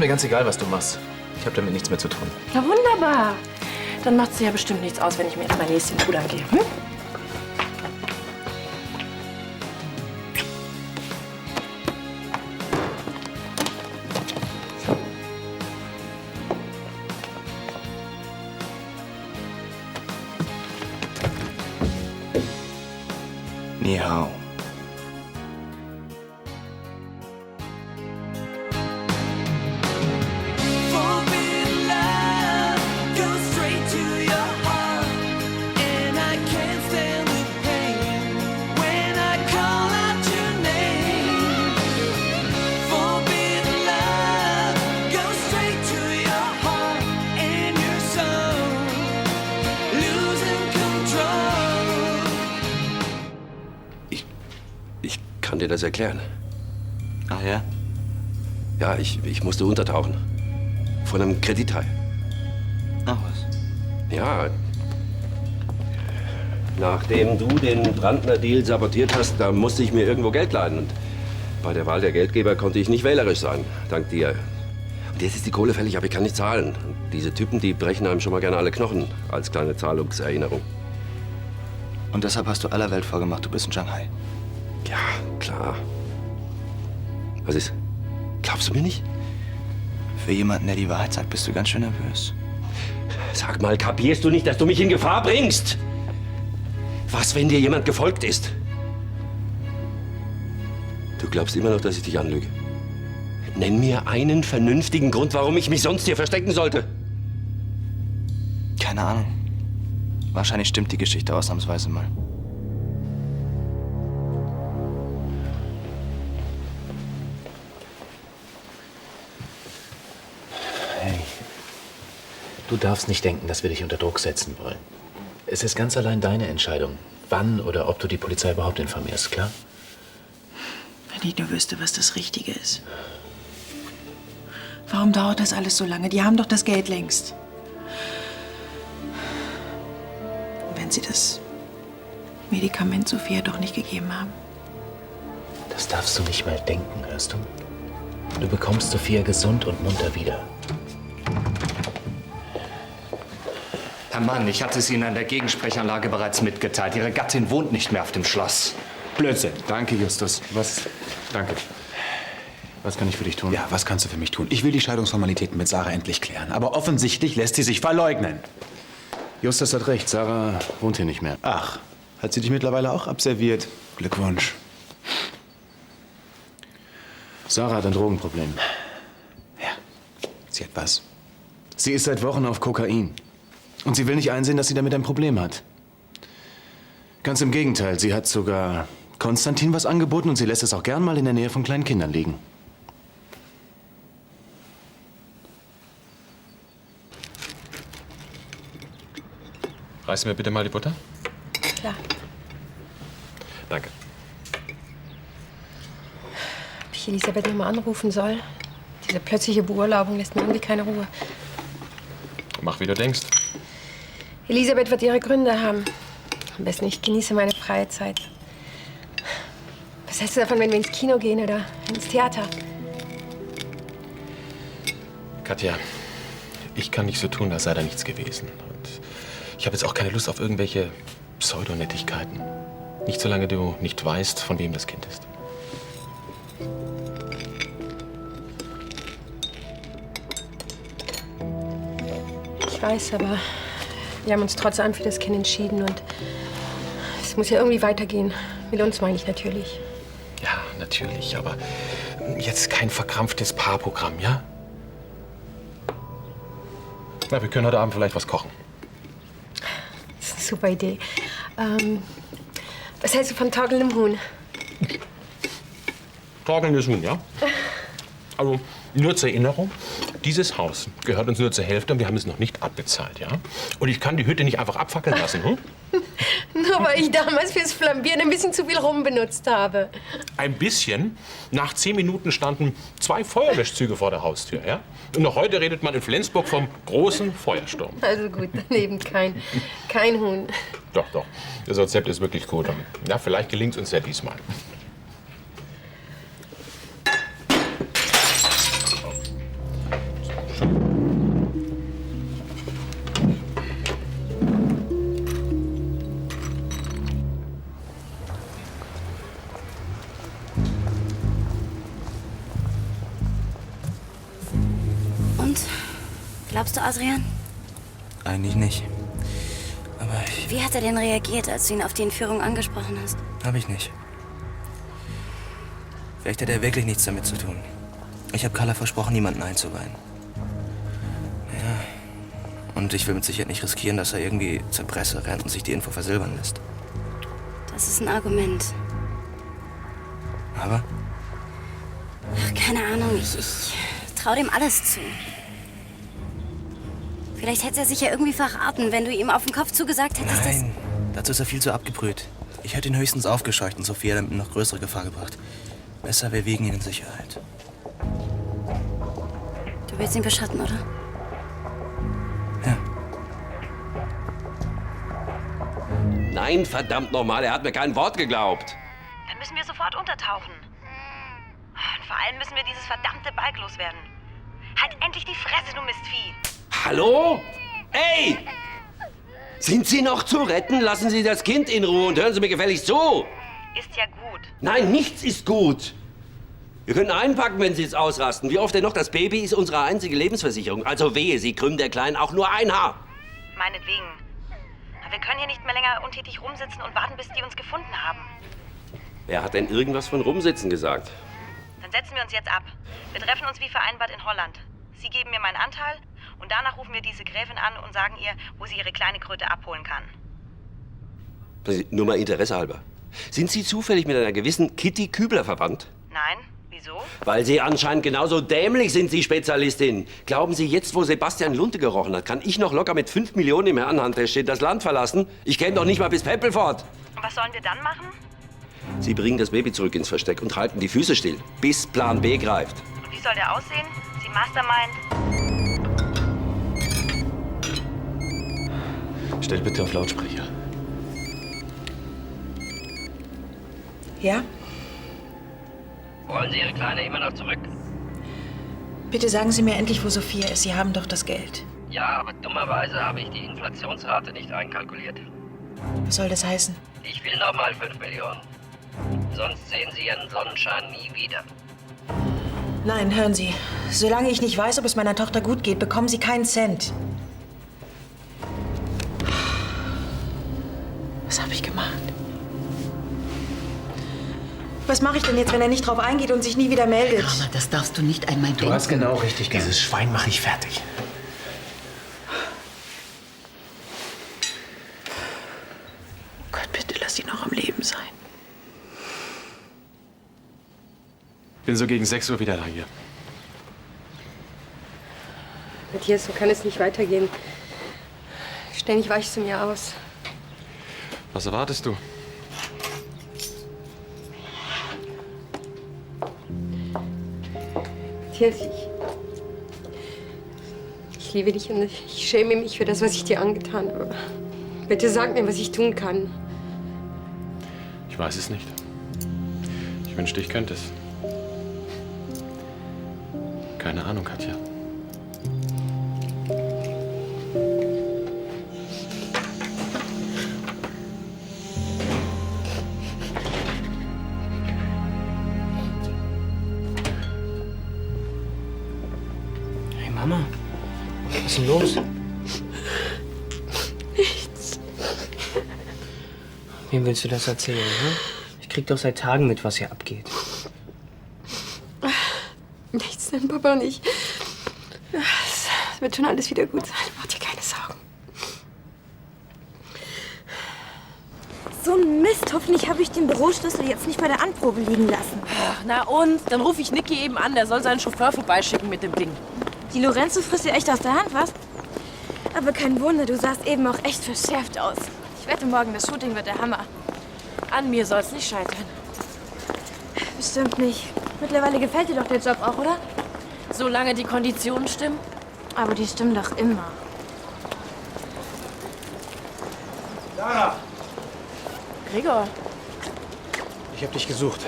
mir ganz egal, was du machst. Ich habe damit nichts mehr zu tun. Na wunderbar. Dann macht es ja bestimmt nichts aus, wenn ich mir jetzt mein Näschen pudern gehe. Hm? Ni hao. Ich kann dir das erklären. Ach ja? Ja, ich musste untertauchen. Von einem Kredithai. Ach was. Ja. Nachdem du den Brandner-Deal sabotiert hast, da musste ich mir irgendwo Geld leihen. Und bei der Wahl der Geldgeber konnte ich nicht wählerisch sein, dank dir. Und jetzt ist die Kohle fällig, aber ich kann nicht zahlen. Und diese Typen, die brechen einem schon mal gerne alle Knochen als kleine Zahlungserinnerung. Und deshalb hast du aller Welt vorgemacht, du bist in Shanghai. Ja, klar. Was ist? Glaubst du mir nicht? Für jemanden, der die Wahrheit sagt, bist du ganz schön nervös. Sag mal, kapierst du nicht, dass du mich in Gefahr bringst? Was, wenn dir jemand gefolgt ist? Du glaubst immer noch, dass ich dich anlüge. Nenn mir einen vernünftigen Grund, warum ich mich sonst hier verstecken sollte. Keine Ahnung. Wahrscheinlich stimmt die Geschichte ausnahmsweise mal. Hey, du darfst nicht denken, dass wir dich unter Druck setzen wollen. Es ist ganz allein deine Entscheidung, wann oder ob du die Polizei überhaupt informierst, klar? Wenn ich nur wüsste, was das Richtige ist. Warum dauert das alles so lange? Die haben doch das Geld längst. Und wenn sie das Medikament Sophia doch nicht gegeben haben? Das darfst du nicht mal denken, hörst du? Du bekommst Sophia gesund und munter wieder. Herr Mann, ich hatte es Ihnen an der Gegensprechanlage bereits mitgeteilt. Ihre Gattin wohnt nicht mehr auf dem Schloss. Blödsinn. Danke, Justus. Danke. Was kann ich für dich tun? Ja, was kannst du für mich tun? Ich will die Scheidungsformalitäten mit Sarah endlich klären. Aber offensichtlich lässt sie sich verleugnen. Justus hat recht. Sarah wohnt hier nicht mehr. Ach, hat sie dich mittlerweile auch abserviert? Glückwunsch. Sarah hat ein Drogenproblem. Ja, sie hat was. Sie ist seit Wochen auf Kokain. Und sie will nicht einsehen, dass sie damit ein Problem hat. Ganz im Gegenteil, sie hat sogar Konstantin was angeboten und sie lässt es auch gern mal in der Nähe von kleinen Kindern liegen. Reißen wir bitte mal die Butter? Klar. Danke. Ob ich Elisabeth noch mal anrufen soll? Diese plötzliche Beurlaubung lässt mir irgendwie keine Ruhe. Mach, wie du denkst. Elisabeth wird ihre Gründe haben. Am besten, ich genieße meine freie Zeit. Was hältst du davon, wenn wir ins Kino gehen oder ins Theater? Katja, ich kann nicht so tun, als sei da nichts gewesen. Und ich habe jetzt auch keine Lust auf irgendwelche Pseudonettigkeiten. Nicht solange du nicht weißt, von wem das Kind ist. Ich weiß, aber wir haben uns trotz allem für das Kind entschieden und es muss ja irgendwie weitergehen. Mit uns meine ich natürlich. Ja, natürlich, aber jetzt kein verkrampftes Paarprogramm, ja? Na, wir können heute Abend vielleicht was kochen. Das ist eine super Idee. Was hältst du von taugelndem Huhn? Torkelndes Huhn, ja? Also, nur zur Erinnerung, dieses Haus gehört uns nur zur Hälfte und wir haben es noch nicht abbezahlt, ja? Und ich kann die Hütte nicht einfach abfackeln lassen, hm? Nur weil ich damals fürs Flambieren ein bisschen zu viel Rum benutzt habe. Ein bisschen. Nach 10 Minuten standen 2 Feuerlöschzüge vor der Haustür, ja? Und noch heute redet man in Flensburg vom großen Feuersturm. Also gut, dann eben kein Huhn. Doch, doch. Das Rezept ist wirklich gut. Und ja, vielleicht gelingt es uns ja diesmal. Glaubst du, Adrian? Eigentlich nicht. Aber Wie hat er denn reagiert, als du ihn auf die Entführung angesprochen hast? Habe ich nicht. Vielleicht hat er wirklich nichts damit zu tun. Ich habe Carla versprochen, niemanden einzuweihen. Ja. Und ich will mit Sicherheit nicht riskieren, dass er irgendwie zur Presse rennt und sich die Info versilbern lässt. Das ist ein Argument. Aber? Ach, keine Ahnung, ich traue dem alles zu. Vielleicht hätte er sich ja irgendwie verraten, wenn du ihm auf den Kopf zugesagt hättest, dass... Nein, dazu ist er viel zu abgebrüht. Ich hätte ihn höchstens aufgescheucht und Sophia damit in noch größere Gefahr gebracht. Besser, wir wiegen ihn in Sicherheit. Du willst ihn beschatten, oder? Ja. Nein, verdammt nochmal, er hat mir kein Wort geglaubt. Dann müssen wir sofort untertauchen. Und vor allem müssen wir dieses verdammte Balk loswerden. Halt endlich die Fresse, du Mistvieh! Hallo? Ey! Sind Sie noch zu retten? Lassen Sie das Kind in Ruhe und hören Sie mir gefälligst zu. Ist ja gut. Nein, nichts ist gut. Wir können einpacken, wenn Sie jetzt ausrasten. Wie oft denn noch? Das Baby ist unsere einzige Lebensversicherung. Also wehe, Sie krümmen der Kleinen auch nur ein Haar. Meinetwegen. Aber wir können hier nicht mehr länger untätig rumsitzen und warten, bis die uns gefunden haben. Wer hat denn irgendwas von rumsitzen gesagt? Dann setzen wir uns jetzt ab. Wir treffen uns wie vereinbart in Holland. Sie geben mir meinen Anteil und danach rufen wir diese Gräfin an und sagen ihr, wo sie ihre kleine Kröte abholen kann. Nur mal Interesse halber. Sind Sie zufällig mit einer gewissen Kitty Kübler verwandt? Nein? Wieso? Weil Sie anscheinend genauso dämlich sind, Sie Spezialistin. Glauben Sie, jetzt, wo Sebastian Lunte gerochen hat, kann ich noch locker mit 5 Millionen im Herrenhandtäschchen das Land verlassen? Ich käme doch nicht mal bis Peppelfort. Und was sollen wir dann machen? Sie bringen das Baby zurück ins Versteck und halten die Füße still, bis Plan B greift. Und wie soll der aussehen? Sie Mastermind? Stell bitte auf Lautsprecher. Ja? Wollen Sie Ihre Kleine immer noch zurück? Bitte sagen Sie mir endlich, wo Sophia ist. Sie haben doch das Geld. Ja, aber dummerweise habe ich die Inflationsrate nicht einkalkuliert. Was soll das heißen? Ich will noch mal 5 Millionen. Sonst sehen Sie Ihren Sonnenschein nie wieder. Nein, hören Sie. Solange ich nicht weiß, ob es meiner Tochter gut geht, bekommen Sie keinen Cent. Was habe ich gemacht? Was mache ich denn jetzt, wenn er nicht drauf eingeht und sich nie wieder meldet? Mama, das darfst du nicht einmal denken. Du hast genau richtig gemacht. Dieses Schwein mache ich fertig. Gott, bitte lass sie noch am Leben sein. Bin so gegen 6 Uhr wieder da hier. Matthias, so kann es nicht weitergehen. Ständig weichst du mir aus. Was erwartest du? Matthias, ich liebe dich und ich schäme mich für das, was ich dir angetan habe. Bitte sag mir, was ich tun kann. Ich weiß es nicht. Ich wünschte, ich könnte es. Keine Ahnung, Katja. Hey Mama, was ist denn los? Nichts. Wem willst du das erzählen, hm? Ich krieg doch seit Tagen mit, was hier abgeht. Nichts, dein Papa und ich. Es wird schon alles wieder gut sein. Mach dir keine Sorgen. So ein Mist. Hoffentlich habe ich den Büroschlüssel jetzt nicht bei der Anprobe liegen lassen. Ach, na und? Dann rufe ich Niki eben an. Der soll seinen Chauffeur vorbeischicken mit dem Ding. Die Lorenzo frisst dir echt aus der Hand, was? Aber kein Wunder, du sahst eben auch echt verschärft aus. Ich wette, morgen das Shooting wird der Hammer. An mir soll's nicht scheitern. Bestimmt nicht. Mittlerweile gefällt dir doch der Job auch, oder? Solange die Konditionen stimmen. Aber die stimmen doch immer. Sarah! Gregor. Ich habe dich gesucht.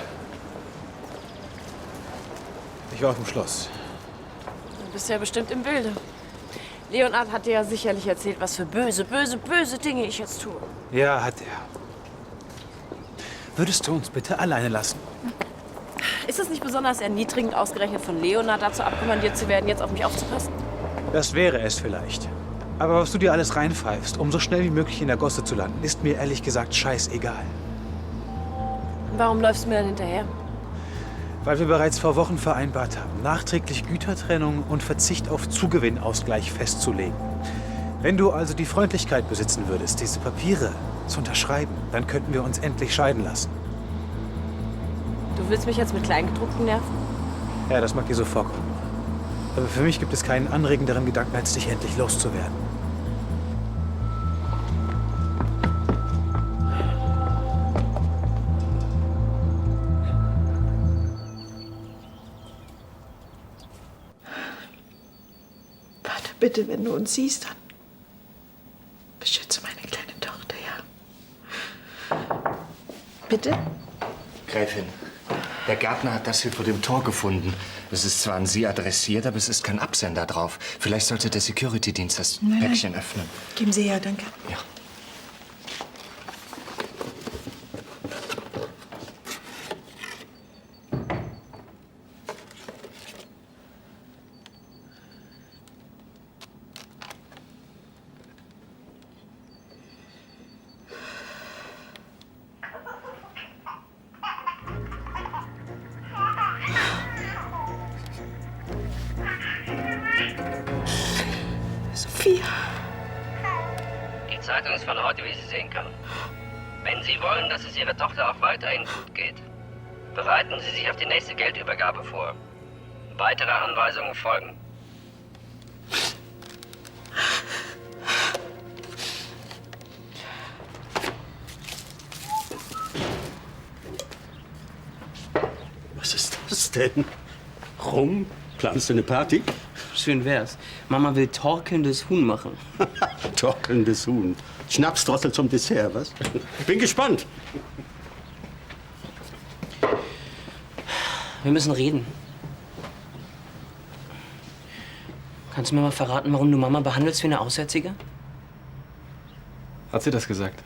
Ich war auf dem Schloss. Du bist ja bestimmt im Bilde. Leonard hat dir ja sicherlich erzählt, was für böse, böse, böse Dinge ich jetzt tue. Ja, hat er. Würdest du uns bitte alleine lassen? Ist es nicht besonders erniedrigend, ausgerechnet von Leonard dazu abkommandiert zu werden, jetzt auf mich aufzupassen? Das wäre es vielleicht. Aber was du dir alles reinpfeifst, um so schnell wie möglich in der Gosse zu landen, ist mir ehrlich gesagt scheißegal. Warum läufst du mir dann hinterher? Weil wir bereits vor Wochen vereinbart haben, nachträglich Gütertrennung und Verzicht auf Zugewinnausgleich festzulegen. Wenn du also die Freundlichkeit besitzen würdest, diese Papiere zu unterschreiben, dann könnten wir uns endlich scheiden lassen. Du willst mich jetzt mit Kleingedruckten nerven? Ja, das mag dir so vorkommen. Aber für mich gibt es keinen anregenderen Gedanken, als dich endlich loszuwerden. Vater, bitte, wenn du uns siehst, dann beschütze meine kleine Tochter, ja? Bitte? Gräfin, der Gärtner hat das hier vor dem Tor gefunden. Es ist zwar an Sie adressiert, aber es ist kein Absender drauf. Vielleicht sollte der Security-Dienst das Päckchen öffnen. Geben Sie her, danke. Ja. Sophia. Die Zeitung ist von heute, wie Sie sehen können. Wenn Sie wollen, dass es Ihrer Tochter auch weiterhin gut geht, bereiten Sie sich auf die nächste Geldübergabe vor. Weitere Anweisungen folgen. Was ist das denn? Rum? Planst du eine Party? Schön wär's. Mama will torkelndes Huhn machen. Torkelndes Huhn. Schnapsdrossel zum Dessert, was? Bin gespannt. Wir müssen reden. Kannst du mir mal verraten, warum du Mama behandelst wie eine Aussätzige? Hat sie das gesagt?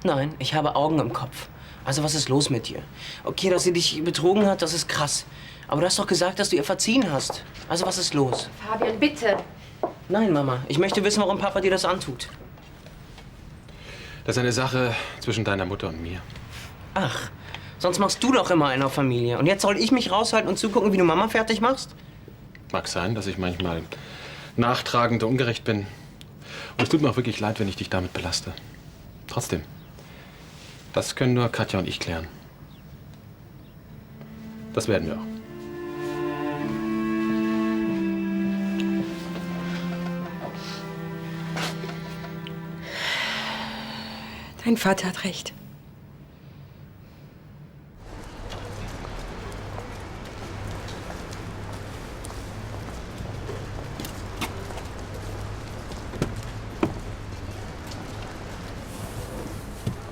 Nein, ich habe Augen im Kopf. Also was ist los mit dir? Okay, dass sie dich betrogen hat, das ist krass. Aber du hast doch gesagt, dass du ihr verziehen hast. Also was ist los? Fabian, bitte. Nein, Mama. Ich möchte wissen, warum Papa dir das antut. Das ist eine Sache zwischen deiner Mutter und mir. Ach, sonst machst du doch immer einen auf Familie. Und jetzt soll ich mich raushalten und zugucken, wie du Mama fertig machst? Mag sein, dass ich manchmal nachtragend und ungerecht bin. Und es tut mir auch wirklich leid, wenn ich dich damit belaste. Trotzdem, das können nur Katja und ich klären. Das werden wir auch. Dein Vater hat recht.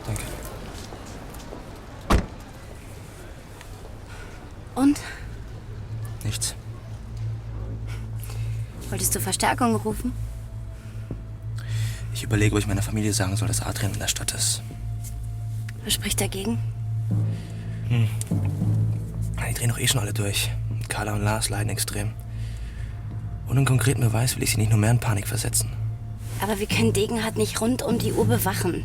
Danke. Und? Nichts. Wolltest du Verstärkung rufen? Ich überlege, ob ich meiner Familie sagen soll, dass Adrian in der Stadt ist. Was spricht dagegen? Die drehen doch eh schon alle durch. Carla und Lars leiden extrem. Ohne einen konkreten Beweis will ich sie nicht nur mehr in Panik versetzen. Aber wir können Degenhardt nicht rund um die Uhr bewachen.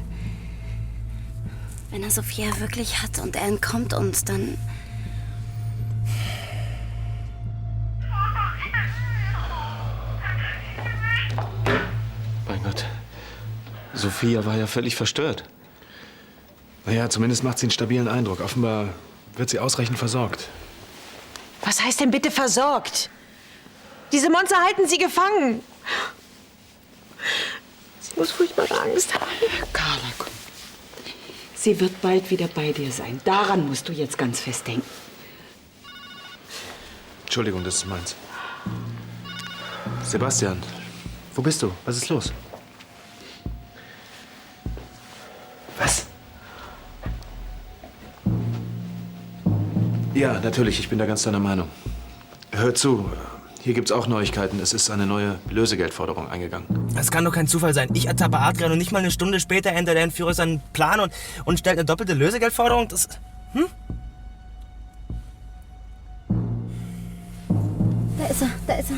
Wenn er Sophia wirklich hat und er entkommt uns, dann... Mein Gott. Sophia war ja völlig verstört. Naja, zumindest macht sie einen stabilen Eindruck. Offenbar wird sie ausreichend versorgt. Was heißt denn bitte versorgt? Diese Monster halten sie gefangen. Sie muss furchtbare Angst haben. Carla, komm. Sie wird bald wieder bei dir sein. Daran musst du jetzt ganz fest denken. Entschuldigung, das ist meins. Sebastian, wo bist du? Was ist los? Was? Ja, natürlich, ich bin da ganz deiner Meinung. Hör zu, hier gibt's auch Neuigkeiten. Es ist eine neue Lösegeldforderung eingegangen. Das kann doch kein Zufall sein. Ich ertappe Adrian und nicht mal eine Stunde später ändert der Entführer seinen Plan und stellt eine doppelte Lösegeldforderung. Das... Da ist er, da ist er.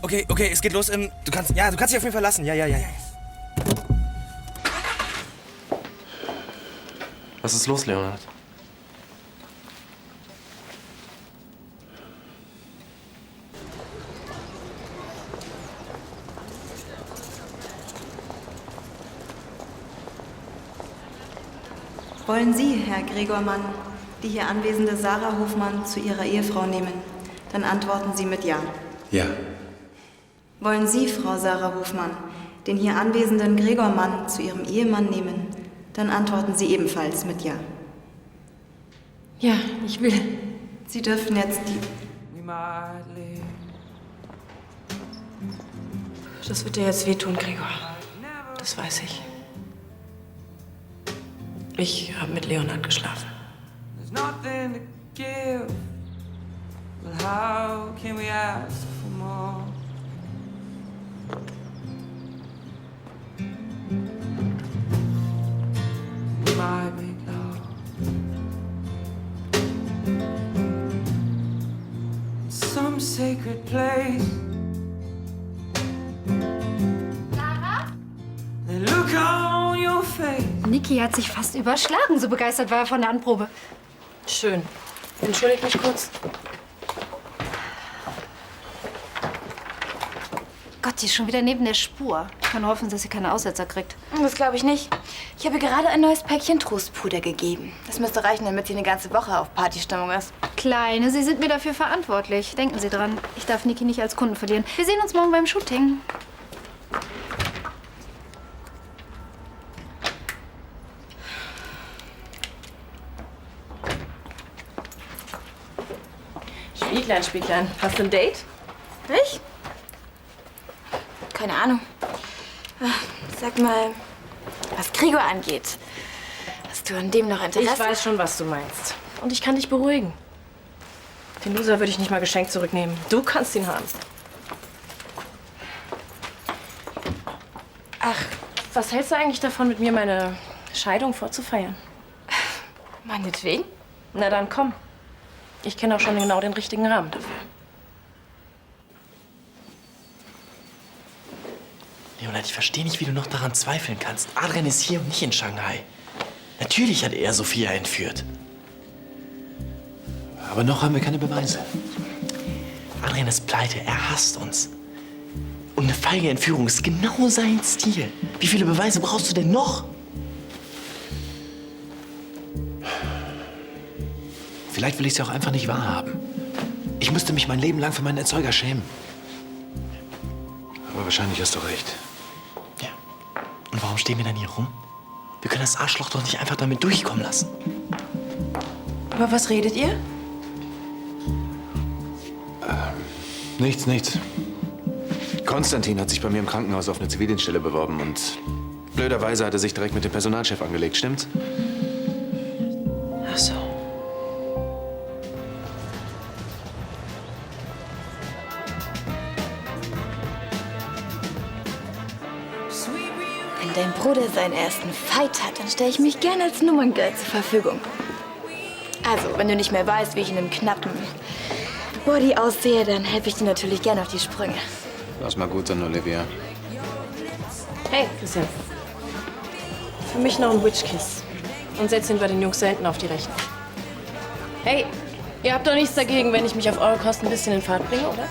Okay, es geht los. Du kannst dich auf mich verlassen. Ja. Was ist los, Leonhard? Wollen Sie, Herr Gregor Mann, die hier anwesende Sarah Hofmann zu Ihrer Ehefrau nehmen? Dann antworten Sie mit Ja. Ja. Wollen Sie, Frau Sarah Hofmann, den hier anwesenden Gregor Mann zu Ihrem Ehemann nehmen? Dann antworten Sie ebenfalls mit Ja. Ja, ich will. Sie dürften jetzt die... Das wird dir jetzt wehtun, Gregor. Das weiß ich. Ich habe mit Leonhard geschlafen. Some sacred place. The look on your face. Niki hat sich fast überschlagen, so begeistert war er von der Anprobe. Schön. Entschuldigt mich kurz. Gott, die ist schon wieder neben der Spur. Ich kann hoffen, dass sie keine Aussetzer kriegt. Das glaube ich nicht. Ich habe ihr gerade ein neues Päckchen Trostpuder gegeben. Das müsste reichen, damit sie eine ganze Woche auf Partystimmung ist. Kleine, Sie sind mir dafür verantwortlich. Denken Sie dran. Ich darf Niki nicht als Kunden verlieren. Wir sehen uns morgen beim Shooting. Spielklein. Hast du ein Date? Ich? Keine Ahnung. Sag mal, was Gregor angeht. Hast du an dem noch Interesse? Ich weiß schon, was du meinst. Und ich kann dich beruhigen. Den Loser würde ich nicht mal geschenkt zurücknehmen. Du kannst ihn haben. Ach, was hältst du eigentlich davon, mit mir meine Scheidung vorzufeiern? Meinetwegen? Na dann komm. Ich kenne auch schon genau den richtigen Rahmen dafür. Leonhard, ich verstehe nicht, wie du noch daran zweifeln kannst. Adrian ist hier und nicht in Shanghai. Natürlich hat er Sophia entführt. Aber noch haben wir keine Beweise. Adrian ist pleite, er hasst uns. Und eine feige Entführung ist genau sein Stil. Wie viele Beweise brauchst du denn noch? Vielleicht will ich es ja auch einfach nicht wahrhaben. Ich müsste mich mein Leben lang für meinen Erzeuger schämen. Aber wahrscheinlich hast du recht. Ja. Und warum stehen wir dann hier rum? Wir können das Arschloch doch nicht einfach damit durchkommen lassen. Über was redet ihr? Nichts. Konstantin hat sich bei mir im Krankenhaus auf eine Zivildienststelle beworben und blöderweise hat er sich direkt mit dem Personalchef angelegt, stimmt's? Ach so. Wenn dein Bruder seinen ersten Fight hat, dann stelle ich mich gerne als Nummerngirl zur Verfügung. Also, wenn du nicht mehr weißt, wie ich in einem knappen Body aussehe, dann helfe ich dir natürlich gerne auf die Sprünge. Lass mal gut sein, Olivia. Hey, Christian. Für mich noch ein Witch-Kiss. Und setz ihn bei den Jungs da hinten auf die Rechnung. Hey, ihr habt doch nichts dagegen, wenn ich mich auf eure Kosten ein bisschen in Fahrt bringe, oder?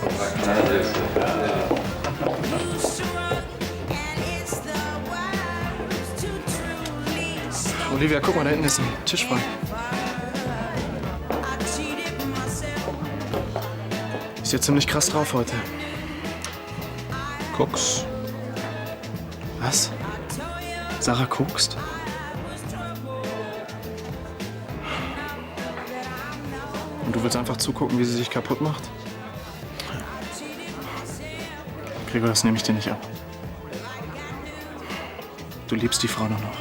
Olivia, guck mal, da hinten ist ein Tisch frei. Ist jetzt ziemlich krass drauf heute. Koks. Was? Sarah kokst? Und du willst einfach zugucken, wie sie sich kaputt macht? Gregor, das nehme ich dir nicht ab. Du liebst die Frau nur noch.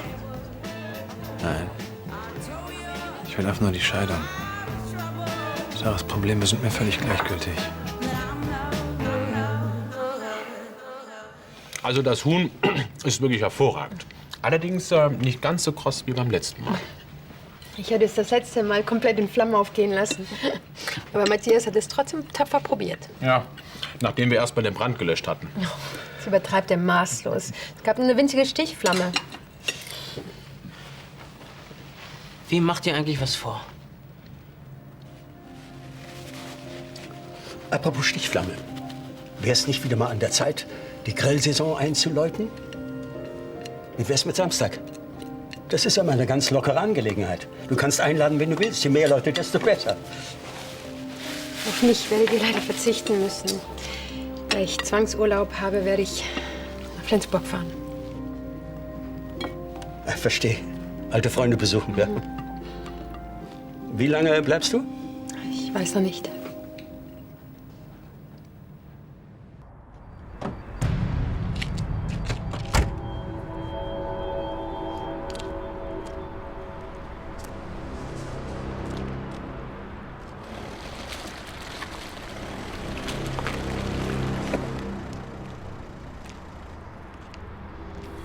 Nein. Ich will einfach nur die Scheidung. Sarahs Probleme sind mir völlig gleichgültig. Also das Huhn ist wirklich hervorragend. Allerdings nicht ganz so kross wie beim letzten Mal. Ich hätte es das letzte Mal komplett in Flammen aufgehen lassen. Aber Matthias hat es trotzdem tapfer probiert. Ja, Nachdem wir erst mal den Brand gelöscht hatten. Das übertreibt er maßlos. Es gab nur eine winzige Stichflamme. Wem macht ihr eigentlich was vor? Apropos Stichflamme. Wäre es nicht wieder mal an der Zeit, die Grillsaison einzuläuten? Wie wär's mit Samstag? Das ist ja mal eine ganz lockere Angelegenheit. Du kannst einladen, wenn du willst. Je mehr Leute, desto besser. Auf mich werdet ihr leider verzichten müssen. Da ich Zwangsurlaub habe, werde ich nach Flensburg fahren. Verstehe. Alte Freunde besuchen, ja. Wie lange bleibst du? Ich weiß noch nicht.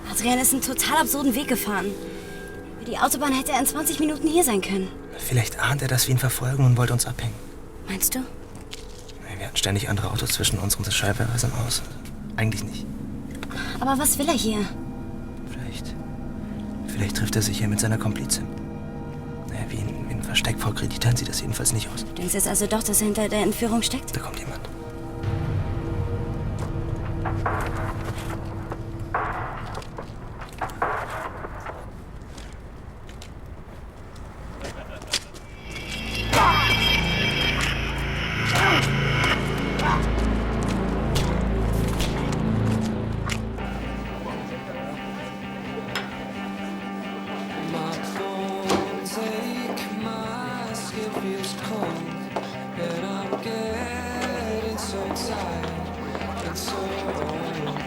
Adrian ist einen total absurden Weg gefahren. Über die Autobahn hätte er in 20 Minuten hier sein können. Vielleicht ahnt er, dass wir ihn verfolgen und wollte uns abhängen. Meinst du? Wir hatten ständig andere Autos zwischen uns und das Scheinwerfer ist im Haus. Eigentlich nicht. Aber was will er hier? Vielleicht trifft er sich hier mit seiner Komplizin. Naja, wie ein Versteck vor Kreditern sieht das jedenfalls nicht aus. Du denkst jetzt also doch, dass er hinter der Entführung steckt? Da kommt jemand.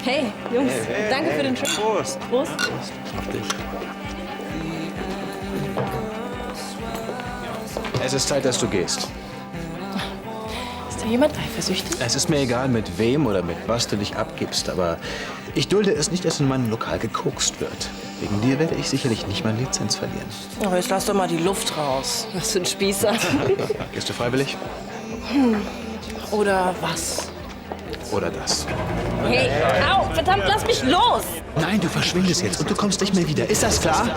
Hey, Jungs, danke für den Trip. Prost. Prost. Auf dich. Es ist Zeit, dass du gehst. Ist da jemand eifersüchtig? Es ist mir egal, mit wem oder mit was du dich abgibst, aber ich dulde es nicht, dass in meinem Lokal gekokst wird. Wegen dir werde ich sicherlich nicht meine Lizenz verlieren. Aber jetzt lass doch mal die Luft raus. Was für ein Spießer. Gehst du freiwillig? Oder was? Oder das? Hey, au, verdammt, lass mich los! Nein, du verschwindest jetzt und du kommst nicht mehr wieder. Ist das klar?